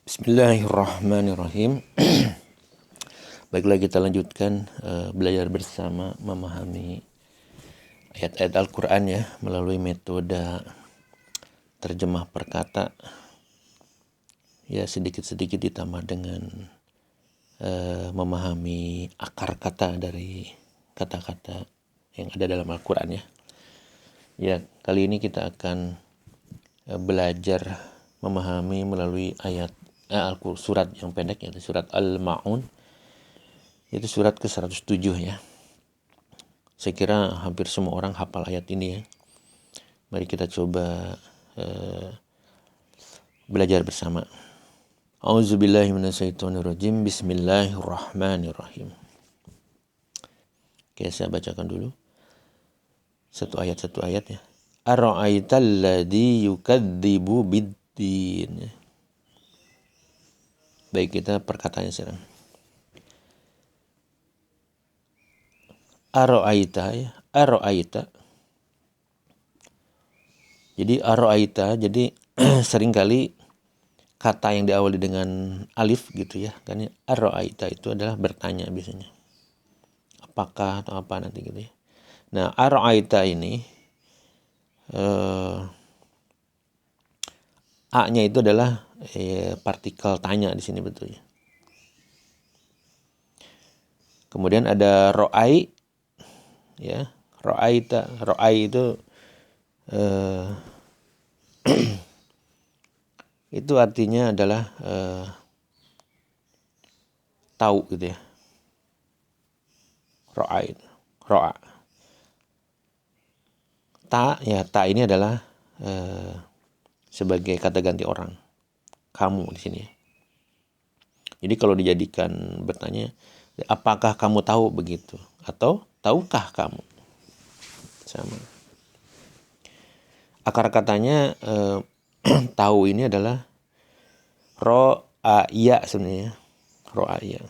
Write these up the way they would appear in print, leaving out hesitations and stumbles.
Bismillahirrahmanirrahim. Baiklah, kita lanjutkan belajar bersama memahami ayat-ayat Al-Quran ya, melalui metode terjemah perkata. Ya, sedikit-sedikit ditambah dengan memahami akar kata dari kata-kata yang ada dalam Al-Quran ya. Ya, kali ini kita akan belajar memahami melalui ayat surat yang pendek, yaitu surat Al-Ma'un. Itu surat ke-107 ya. Saya kira hampir semua orang hafal ayat ini ya. Mari kita coba belajar bersama. A'udzubillahi minasyaitonirrajim. Bismillahirrahmanirrahim. Oke, saya bacakan dulu satu ayat ya. Ara'aital ladzi yukadzibu biddin. Baik, kita perkataannya sekarang. Ara'aita ya, ara'aita. Jadi ara'aita, jadi seringkali kata yang diawali dengan alif gitu ya. Kan ara'aita itu adalah bertanya biasanya. Apakah atau apa nanti gitu ya. Nah, ara'aita ini A-nya itu adalah partikel tanya di sini betul ya. Kemudian ada ro'ai ya, ro'aita, ro'ai itu itu artinya adalah tahu gitu ya. Ro'ai, ro'a. Ta ya, ta ini adalah sebagai kata ganti orang. Kamu di sini. Jadi kalau dijadikan bertanya, apakah kamu tahu begitu? Atau tahukah kamu? Sama. Akar katanya tahu ini adalah ro'aya sebenarnya. Ro'aya.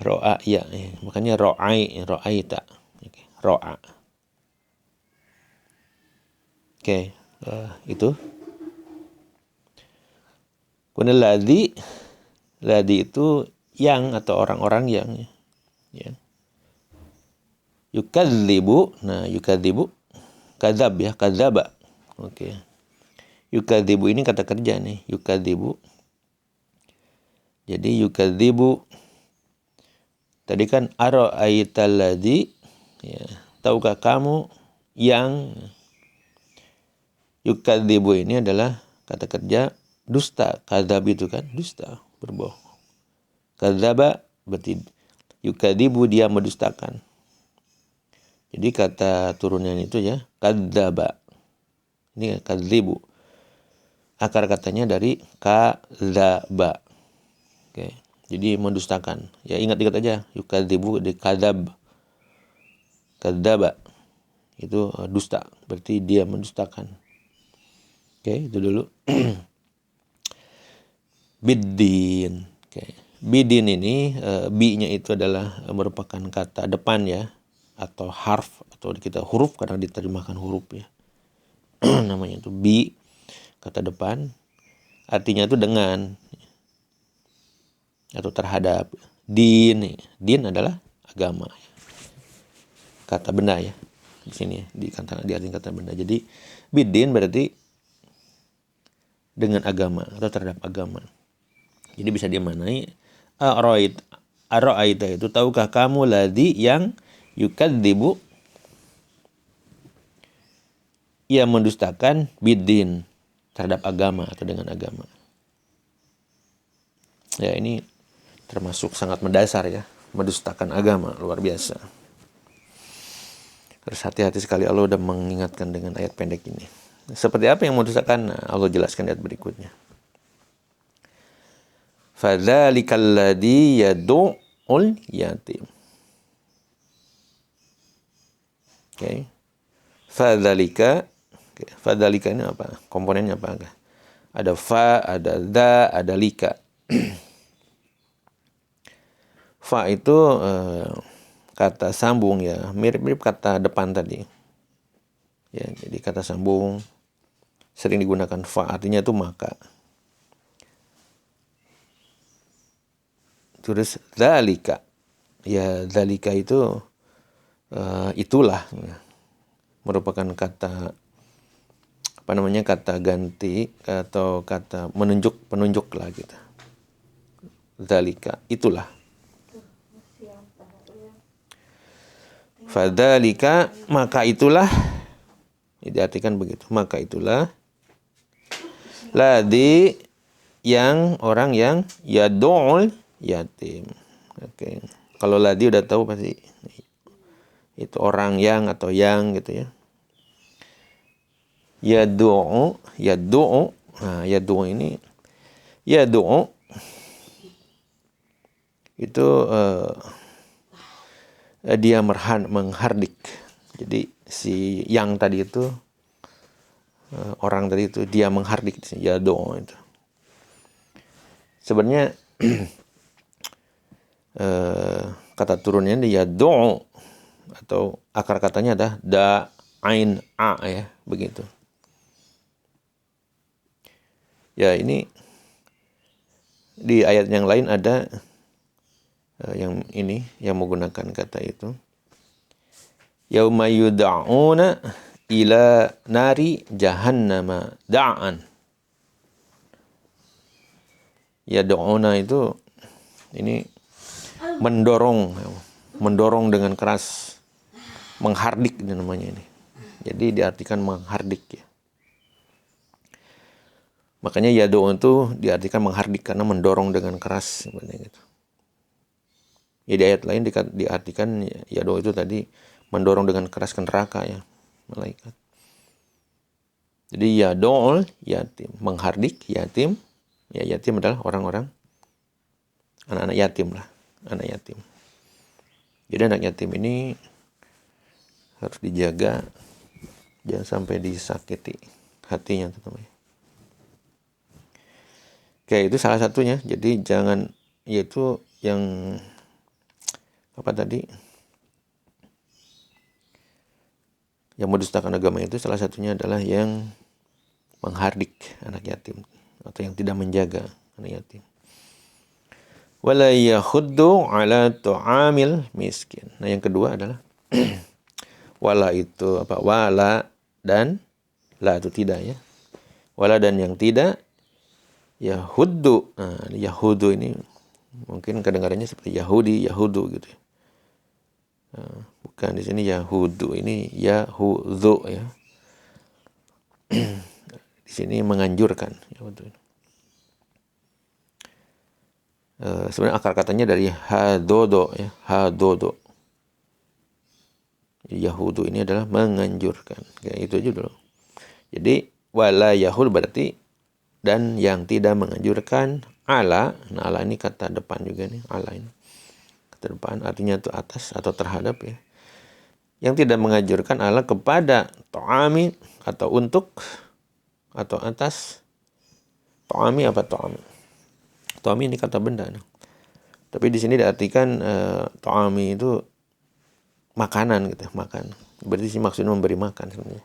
Ro'aya. Makanya ro'aita. Ro'a. Oke, itu. Kemudian ladzi itu yang atau orang-orang yang ya. Yukadzibu, nah yukadzibu kadzab ya, kadzaba. Oke. Yukadzibu ini kata kerja nih, yukadzibu. Jadi yukadzibu tadi kan ara'aital ladzi ya, tahukah kamu yang yukadzibu ini adalah kata kerja dusta. Kadzab itu kan dusta, berbohong. Kadzaba berarti yukadzibu dia mendustakan. Jadi kata turunan itu ya, kadzaba. Ini kadzibu. Akar katanya dari kadzaba. Oke. Jadi mendustakan. Ya ingat-ingat aja, yukadzibu di kadzab. Kadzaba. Itu dusta, berarti dia mendustakan. Oke, itu dulu. Biddin. Oke. Biddin ini bi-nya itu adalah merupakan kata depan ya, atau harf, atau kita huruf karena diterjemahkan huruf ya. Namanya itu bi, kata depan. Artinya itu dengan atau terhadap. Din adalah agama. Kata benda ya. Di sini ya, diartikan kata benda. Jadi biddin berarti dengan agama atau terhadap agama. Jadi bisa dimaknai ara'aita itu tahukah kamu ladzi yang yukadzibu ia mendustakan biddin terhadap agama atau dengan agama. Ya, ini termasuk sangat mendasar ya, mendustakan agama, luar biasa. Harus hati-hati sekali, Allah sudah mengingatkan dengan ayat pendek ini. Seperti apa yang mendustakan? Nah, Allah jelaskan ayat berikutnya. Fadzalikal ladzi yad'ul yatim. Oke. Fadzalika. Fadzalika ini apa? Komponennya apa? Ada fa, ada dza, ada lika. Fa itu kata sambung ya, mirip-mirip kata depan tadi. Ya, jadi kata sambung sering digunakan fa, artinya itu maka. Terus dzalika. Ya, dzalika itu itulah, merupakan kata kata ganti atau kata penunjuk lah gitu. Dzalika, itulah. Fadzalika, maka itulah, diartikan begitu, maka itulah ladzi, yang orang yang yad'ul yatim. Oke. Kalau ladzi udah tahu pasti itu orang yang atau yang gitu ya. Yad'u. Nah, yad'u ini yad'u itu dia menghardik. Jadi si yang tadi itu orang tadi itu dia menghardik, yad'u itu. Sebenarnya kata turunnya yad'u atau akar katanya adalah da ain a ya, begitu. Ya, ini di ayat yang lain ada yang ini yang menggunakan kata itu. Yauma yud'auna ila nari jahannama da'an. Yad'una itu ini mendorong dengan keras, menghardik namanya ini. Jadi diartikan menghardik ya. Makanya yad'u itu diartikan menghardik karena mendorong dengan keras sebenarnya gitu. Ya, di ayat lain diartikan yad'u itu tadi mendorong dengan keras ke neraka ya, malaikat. Jadi yad'ul yatim, menghardik yatim. Ya, yatim adalah orang-orang anak-anak yatim lah, anak yatim. Jadi anak yatim ini harus dijaga, jangan sampai disakiti hatinya teman-teman. Oke, itu salah satunya. Jadi jangan, yaitu yang apa tadi? Yang mendustakan agama itu salah satunya adalah yang menghardik anak yatim atau yang tidak menjaga anak yatim. Wala yakhuddu ala tu'amil miskin. Nah, yang kedua adalah wala itu apa? Wala dan la itu tidak ya. Wala dan yang tidak yahuddu. Nah, yahudu ini mungkin kedengarannya seperti Yahudi, Yahudu gitu ya. Bukan, di sini Yahudu, ini Yahudu ya. Di sini menganjurkan Yahudu. Sebenarnya akar katanya dari hadodo ya, hadodo. Yahudu ini adalah menganjurkan. Kayak itu aja dulu. Jadi wala yahud berarti dan yang tidak menganjurkan ala. Nah, ala ini kata depan juga nih, ala ini kata depan, artinya itu atas atau terhadap ya. Yang tidak menganjurkan ala kepada to'ami atau untuk atau atas. To'ami apa to'ami? To'ami ini kata benda. Nah. Tapi di sini diartikan to'ami itu makanan gitu, makan. Berarti sih maksudnya memberi makan sebenarnya.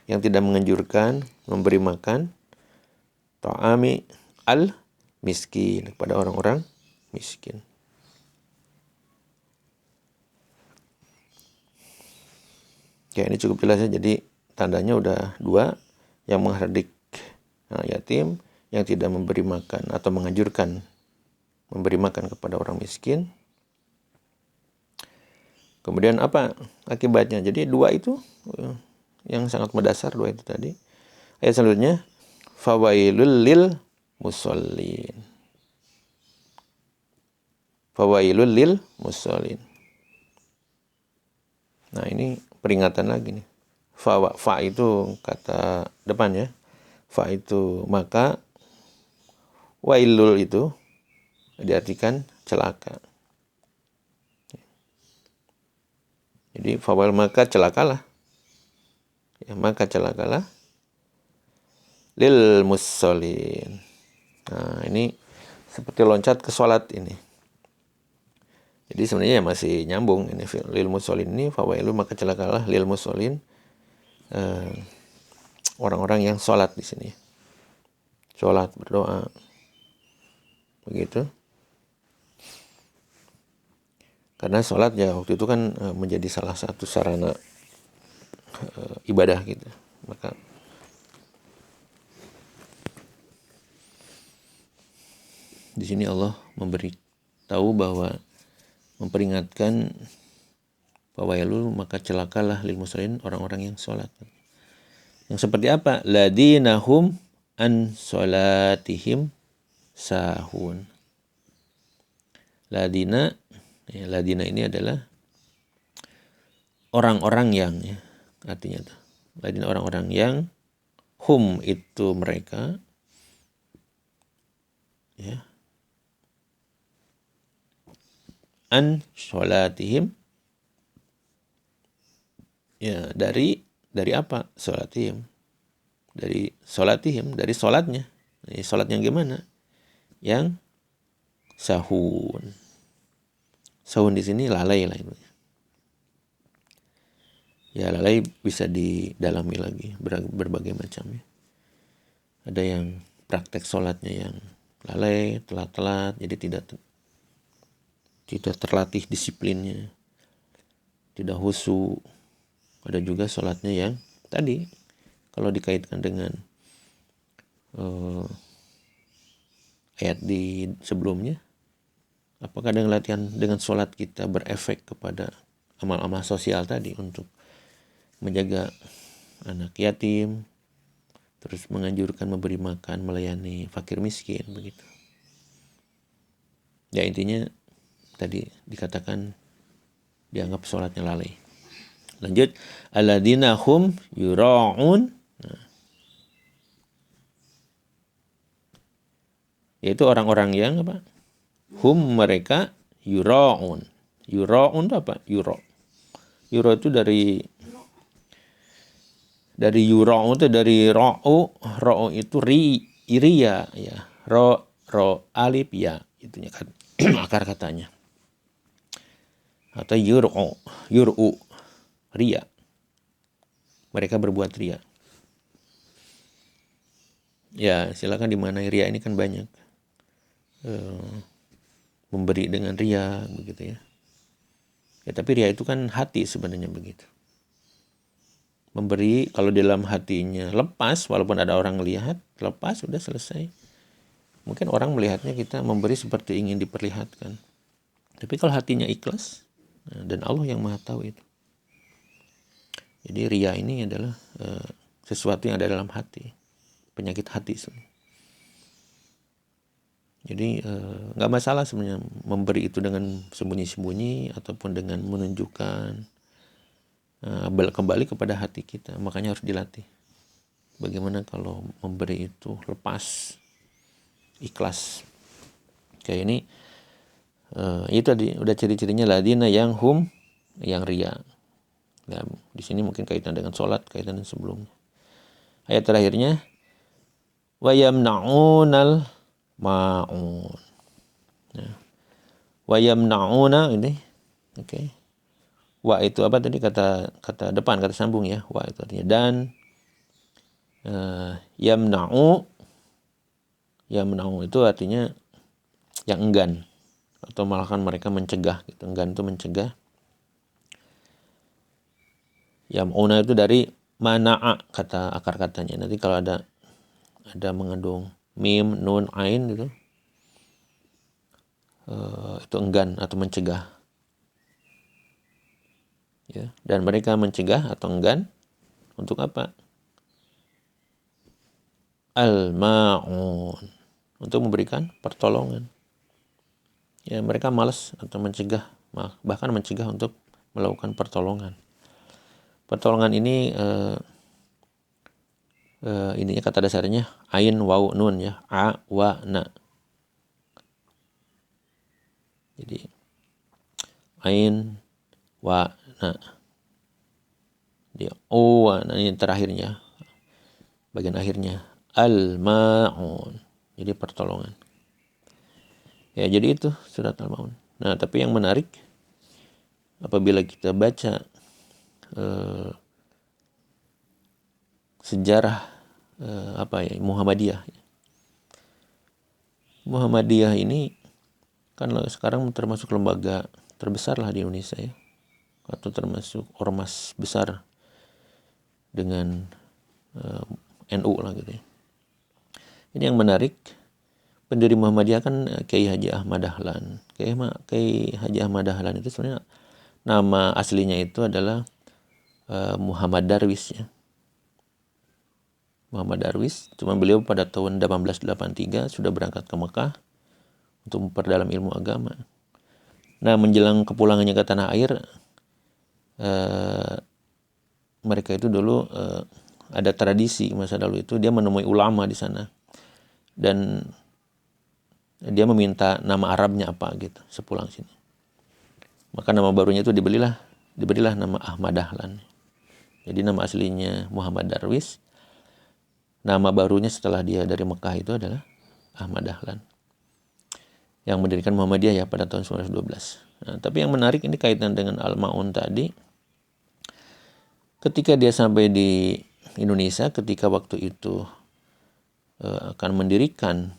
Yang tidak menganjurkan memberi makan to'ami al miskin, kepada orang-orang miskin. Ya, ini cukup jelas ya. Jadi tandanya udah dua, yang menghardik yatim, yang tidak memberi makan atau menganjurkan memberi makan kepada orang miskin. Kemudian apa akibatnya? Jadi dua itu yang sangat mendasar, dua itu tadi. Ayat selanjutnya, fawailul lil musallin. Fawailul lil musallin. Nah, ini peringatan lagi nih. Fa itu kata depan ya. Fa itu maka, wailul itu diartikan celaka. Jadi fawail maka celakalah. Ya, maka celakalah lil musallin. Nah, ini seperti loncat ke sholat ini. Jadi sebenarnya masih nyambung ini, lil musallin ini fawailu maka celakalah lil musallin, orang-orang yang sholat di sini. Sholat, berdoa. Begitu. Karena sholat ya waktu itu kan menjadi salah satu sarana ibadah gitu. Maka di sini Allah memberi tahu bahwa memperingatkan fawailu, maka celakalah lil musallin, orang-orang yang sholat. Yang seperti apa? Ladinahum an sholatihim sahun. Ladina ini adalah orang-orang yang, ya, artinya tuh. Ladina orang-orang yang, hum itu mereka, ya, an sholatihim, ya, dari apa? Sholatihim. Dari sholatihim, dari sholatnya. Sholat yang gimana? Yang sahun. Sahun di sini lalai lah. Ya, lalai bisa didalami lagi berbagai macam, ya. Ada yang praktek sholatnya yang lalai, telat-telat, jadi tidak terlatih disiplinnya, tidak khusyuk. Ada juga sholatnya yang tadi, kalau dikaitkan dengan ayat di sebelumnya, apakah dengan latihan dengan sholat kita berefek kepada amal-amal sosial tadi untuk menjaga anak yatim, terus menganjurkan memberi makan, melayani fakir miskin, begitu. Ya, intinya tadi dikatakan dianggap sholatnya lalai. Lanjut, alladzina hum yura'un. Nah, yaitu orang-orang yang apa? Hum mereka yura'un. Yura'un itu apa? Yura itu dari yura'un itu dari ro'u itu riya, ya. Ro alif ya, itunya kan akar katanya. Atau yur'u riya. Mereka berbuat riya. Ya, silakan dimanai riya ini kan banyak. Memberi dengan riya, begitu ya. Ya, tapi riya itu kan hati sebenarnya, begitu. Memberi kalau dalam hatinya lepas, walaupun ada orang melihat, lepas sudah selesai. Mungkin orang melihatnya kita memberi seperti ingin diperlihatkan. Tapi kalau hatinya ikhlas, dan Allah yang Maha tahu itu. Jadi riya ini adalah sesuatu yang ada dalam hati, penyakit hati sebenarnya. Jadi nggak masalah sebenarnya memberi itu dengan sembunyi-sembunyi ataupun dengan menunjukkan, kembali kepada hati kita. Makanya harus dilatih. Bagaimana kalau memberi itu lepas, ikhlas. Kayak ini, itu tadi udah ciri-cirinya ladina yang hum, yang riya. Nah, di sini mungkin kaitan dengan sholat, kaitan dengan sebelumnya. Ayat terakhirnya, wa yamna'unal ma'un. Nah, wa yamna'una ini, oke. Wa itu apa tadi, kata depan, kata sambung, ya. Wa itu artinya dan, yamna'u itu artinya yang enggan, atau malahan mereka mencegah gitu. Enggan itu mencegah. Yam'una itu dari mana'a, kata akar katanya. Nanti kalau ada mengandung mim, nun, ain gitu, itu enggan atau mencegah, ya. Dan mereka mencegah atau enggan untuk apa? Al-ma'un, untuk memberikan pertolongan. Ya, mereka malas atau mencegah, bahkan mencegah untuk melakukan pertolongan. Pertolongan ini ininya kata dasarnya ain waw nun, ya. A wa na. Jadi ain wa na. Di o wa na, ini terakhirnya, bagian akhirnya al-ma'un. Jadi pertolongan. Ya, jadi itu surat Al-Ma'un. Nah, tapi yang menarik apabila kita baca sejarah Muhammadiyah. Muhammadiyah ini kan sekarang termasuk lembaga terbesar lah di Indonesia ya, atau termasuk ormas besar dengan NU lah gitu ya. Ini yang menarik, pendiri Muhammadiyah kan Kiai Haji Ahmad Dahlan. Kiai Haji Ahmad Dahlan itu sebenarnya nama aslinya itu adalah Muhammad Darwis ya. Muhammad Darwis, cuma beliau pada tahun 1883 sudah berangkat ke Mekah untuk memperdalam ilmu agama. Nah, menjelang kepulangannya ke tanah air, mereka itu dulu ada tradisi masa lalu itu dia menemui ulama di sana dan dia meminta nama Arabnya apa gitu sepulang sini. Maka nama barunya itu diberilah nama Ahmad Dahlan. Jadi nama aslinya Muhammad Darwis. Nama barunya setelah dia dari Mekah itu adalah Ahmad Dahlan, yang mendirikan Muhammadiyah ya pada tahun 1912. Nah, tapi yang menarik ini kaitan dengan Al-Ma'un tadi. Ketika dia sampai di Indonesia, ketika waktu itu akan mendirikan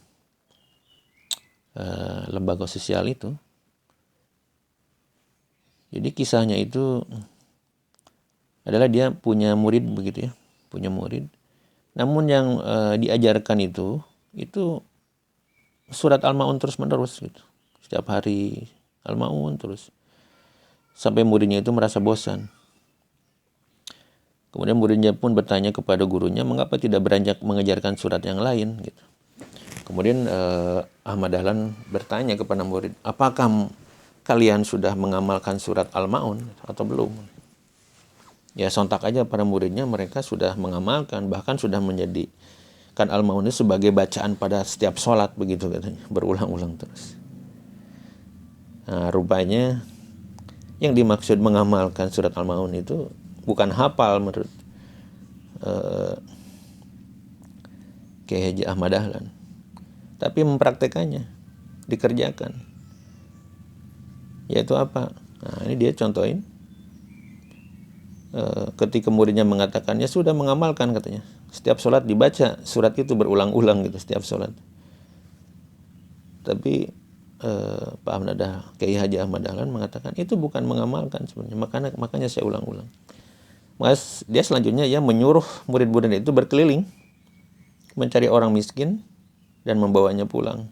lembaga sosial itu, jadi kisahnya itu adalah dia punya murid begitu ya, punya murid. Namun yang diajarkan itu surat Al-Ma'un terus menerus gitu. Setiap hari Al-Ma'un terus. Sampai muridnya itu merasa bosan. Kemudian muridnya pun bertanya kepada gurunya, mengapa tidak beranjak mengejarkan surat yang lain gitu. Kemudian Ahmad Dahlan bertanya kepada murid, apakah kalian sudah mengamalkan surat Al-Ma'un atau belum? Ya sontak aja para muridnya, mereka sudah mengamalkan, bahkan sudah menjadikan Al-Ma'un itu sebagai bacaan pada setiap sholat begitu katanya, berulang-ulang terus. Nah, rupanya yang dimaksud mengamalkan surat Al-Ma'un itu bukan hafal menurut Kiai Haji Ahmad Dahlan, tapi mempraktekannya, dikerjakan. Yaitu apa? Nah, ini dia contohin. Ketika muridnya mengatakan, ya sudah mengamalkan katanya. Setiap sholat dibaca surat itu berulang-ulang gitu, setiap sholat. Tapi Pak Kiai Haji Ahmad Dahlan mengatakan itu bukan mengamalkan sebenarnya, makanya saya ulang-ulang. Mas, dia selanjutnya ya menyuruh murid-murid itu berkeliling mencari orang miskin dan membawanya pulang.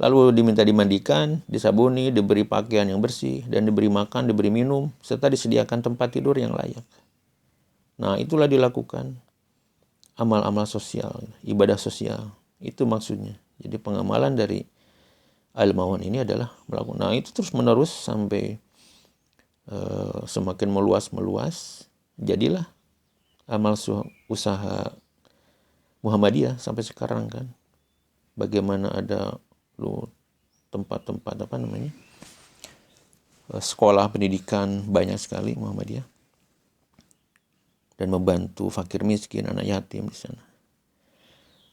Lalu diminta dimandikan, disabuni, diberi pakaian yang bersih, dan diberi makan, diberi minum, serta disediakan tempat tidur yang layak. Nah, itulah dilakukan amal-amal sosial, ibadah sosial. Itu maksudnya. Jadi pengamalan dari Al-Ma'un ini adalah melakukan. Nah, itu terus menerus sampai semakin meluas. Jadilah amal usaha Muhammadiyah sampai sekarang kan. Bagaimana ada tempat-tempat sekolah pendidikan banyak sekali Muhammadiyah, dan membantu fakir miskin, anak yatim di sana.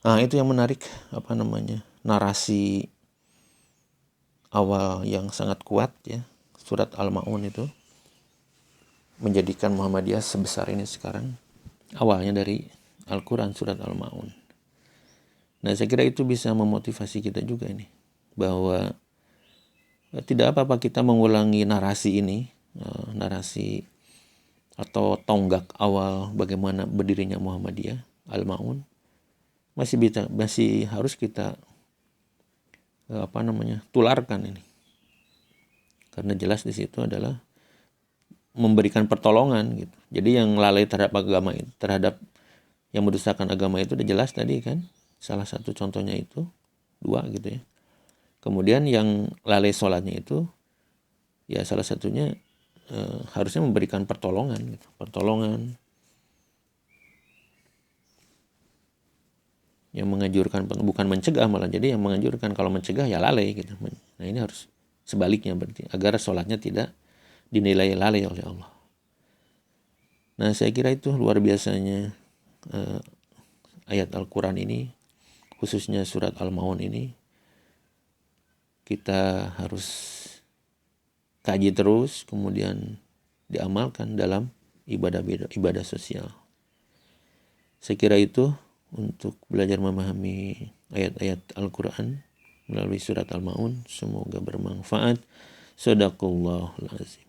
Nah, itu yang menarik narasi awal yang sangat kuat ya, surat Al-Ma'un itu menjadikan Muhammadiyah sebesar ini sekarang. Awalnya dari Al-Quran, surat Al-Ma'un. Nah, saya kira itu bisa memotivasi kita juga ini, bahwa tidak apa-apa kita mengulangi narasi ini, narasi atau tonggak awal bagaimana berdirinya Muhammadiyah, Al-Ma'un, masih harus kita tularkan ini, karena jelas di situ adalah memberikan pertolongan gitu. Jadi yang lalai terhadap agama itu, terhadap yang mendustakan agama itu udah jelas tadi kan, salah satu contohnya itu 2 gitu ya. Kemudian yang lalai sholatnya itu ya salah satunya harusnya memberikan pertolongan gitu. Pertolongan yang menganjurkan, bukan mencegah malah, jadi yang menganjurkan. Kalau mencegah ya lalai gitu. Nah, ini harus sebaliknya berarti, agar sholatnya tidak dinilai lalai oleh Allah. Nah, saya kira itu luar biasanya ayat Al-Quran ini, khususnya surat Al-Ma'un ini, kita harus kaji terus, kemudian diamalkan dalam ibadah sosial. Saya kira itu untuk belajar memahami ayat-ayat Al-Quran melalui surat Al-Ma'un. Semoga bermanfaat. Shadaqallahul azim.